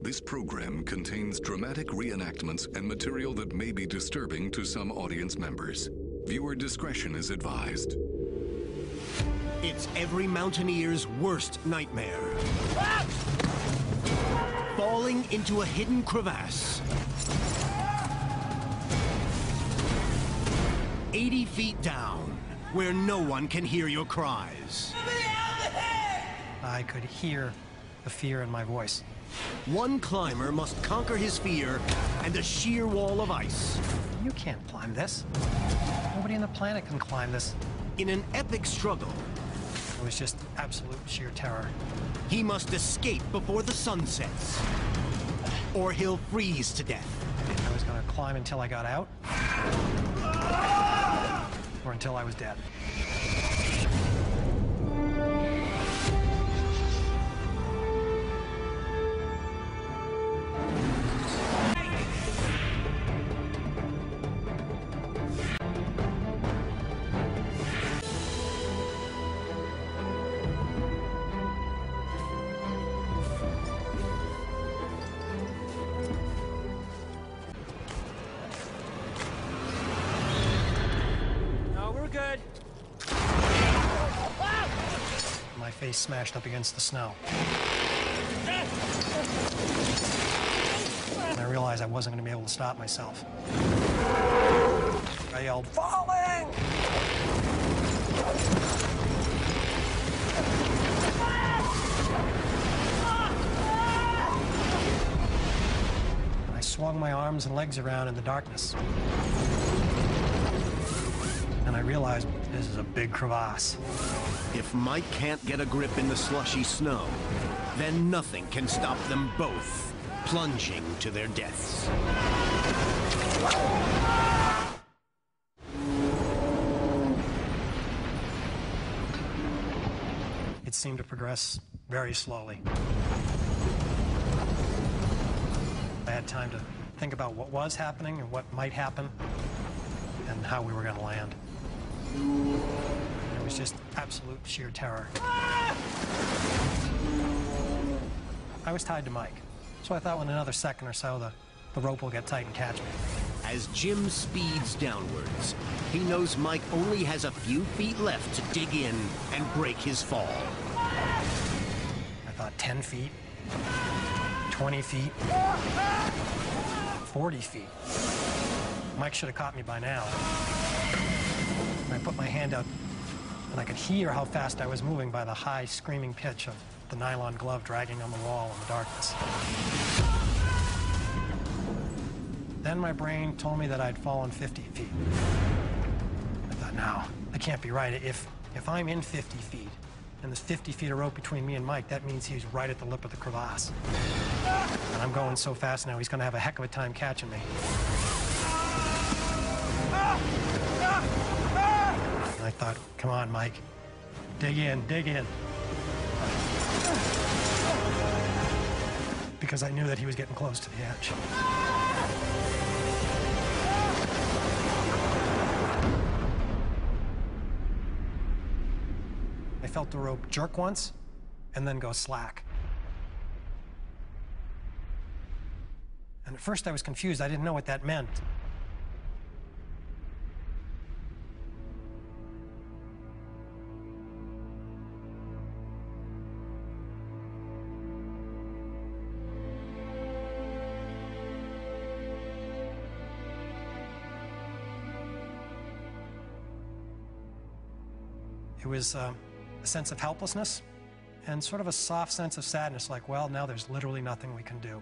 This program contains dramatic reenactments and material that may be disturbing to some audience members. Viewer discretion is advised. It's every mountaineer's worst nightmare. Falling into a hidden crevasse. 80 feet down, where no one can hear your cries. I could hear the fear in my voice. One climber must conquer his fear and a sheer wall of ice. You can't climb this. Nobody on the planet can climb this. In an epic struggle, It was just absolute sheer terror. he must escape before the sun sets, or he'll freeze to death. I was going to climb until I got out, or until I was dead. My face smashed up against the snow. And I realized I wasn't going to be able to stop myself. I yelled, "Falling!" And I swung my arms and legs around in the darkness. And I realized this is a big crevasse. If Mike can't get a grip in the slushy snow, then nothing can stop them both plunging to their deaths. It seemed to progress very slowly. I had time to think about what was happening and what might happen and how we were going to land. It was just absolute sheer terror. I was tied to Mike, so I thought in another second or so the rope will get tight and catch me. As Jim speeds downwards, he knows Mike only has a few feet left to dig in and break his fall. I thought 10 feet, 20 feet, 40 feet. Mike should have caught me by now. I put my hand out, and I could hear how fast I was moving by the high, screaming pitch of the nylon glove dragging on the wall in the darkness. Then my brain told me that I'd fallen 50 feet. I thought, no, that can't be right. If I'm in 50 feet, and there's 50 feet of rope between me and Mike, that means he's right at the lip of the crevasse. And I'm going so fast now, he's going to have a heck of a time catching me. And I thought, come on, Mike. Dig in, dig in. Because I knew that he was getting close to the edge. I felt the rope jerk once and then go slack. And at first I was confused. I didn't know what that meant. It was a sense of helplessness and sort of a soft sense of sadness, like, well, now there's literally nothing we can do.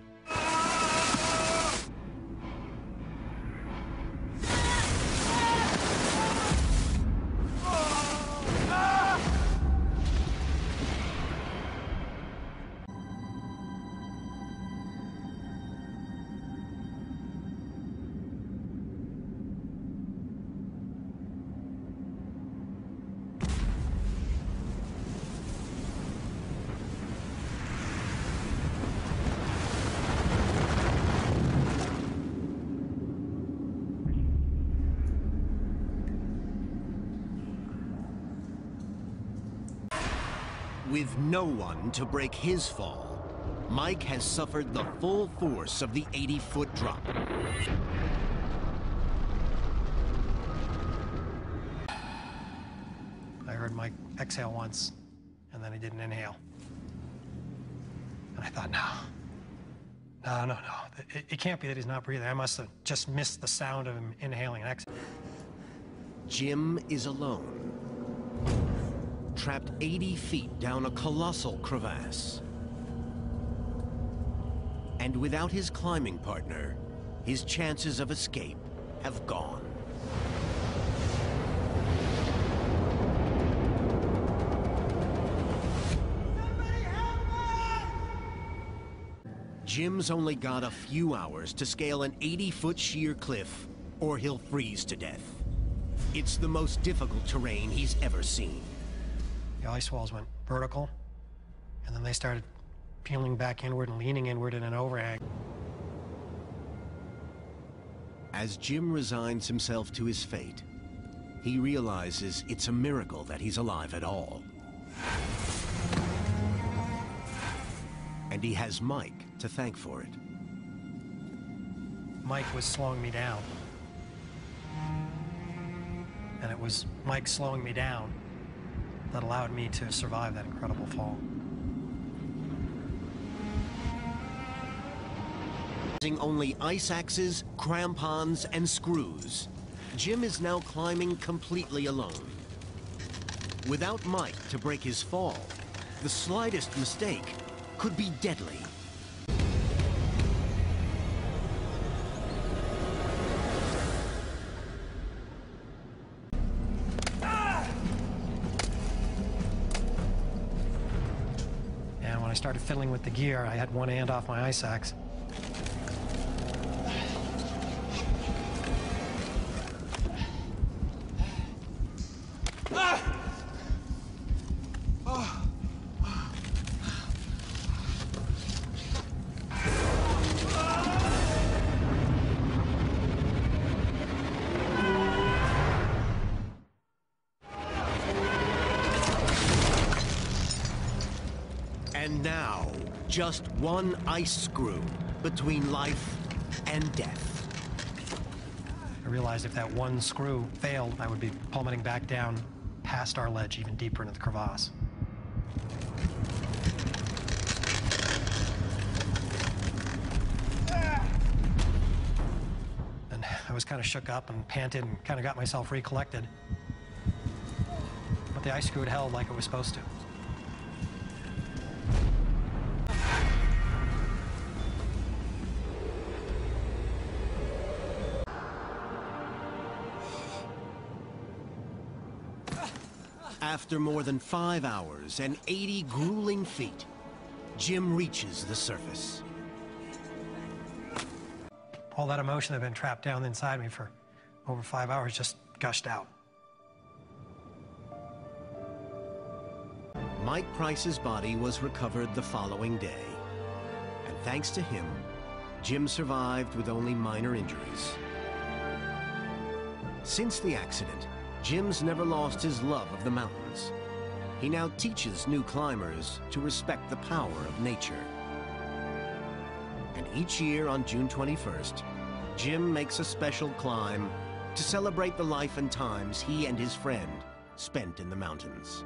With no one to break his fall, Mike has suffered the full force of the 80-foot drop. I heard Mike exhale once, and then he didn't inhale. And I thought, no. It can't be that he's not breathing. I must have just missed the sound of him inhaling and exhaling. Jim is alone, trapped 80 feet down a colossal crevasse. And without his climbing partner, his chances of escape have gone. Jim's only got a few hours to scale an 80-foot sheer cliff, or he'll freeze to death. It's the most difficult terrain he's ever seen. The ice walls went vertical, and then they started peeling back inward and leaning inward in an overhang. As Jim resigns himself to his fate, he realizes it's a miracle that he's alive at all. And he has Mike to thank for it. Mike was slowing me down. And it was Mike slowing me down that allowed me to survive that incredible fall. Using only ice axes, crampons, and screws, Jim is now climbing completely alone. Without Mike to break his fall, the slightest mistake could be deadly. And when I started fiddling with the gear, I had one hand off my ice axe. And now, just one ice screw between life and death. I realized if that one screw failed, I would be plummeting back down past our ledge, even deeper into the crevasse. And I was kind of shook up and panted and kind of got myself recollected. But the ice screw had held like it was supposed to. After more than 5 hours and 80 grueling feet, Jim reaches the surface. All that emotion that had been trapped down inside me for over 5 hours just gushed out. Mike Price's body was recovered the following day. And thanks to him, Jim survived with only minor injuries. Since the accident, Jim's never lost his love of the mountains. He now teaches new climbers to respect the power of nature. And each year on June 21st, Jim makes a special climb to celebrate the life and times he and his friend spent in the mountains.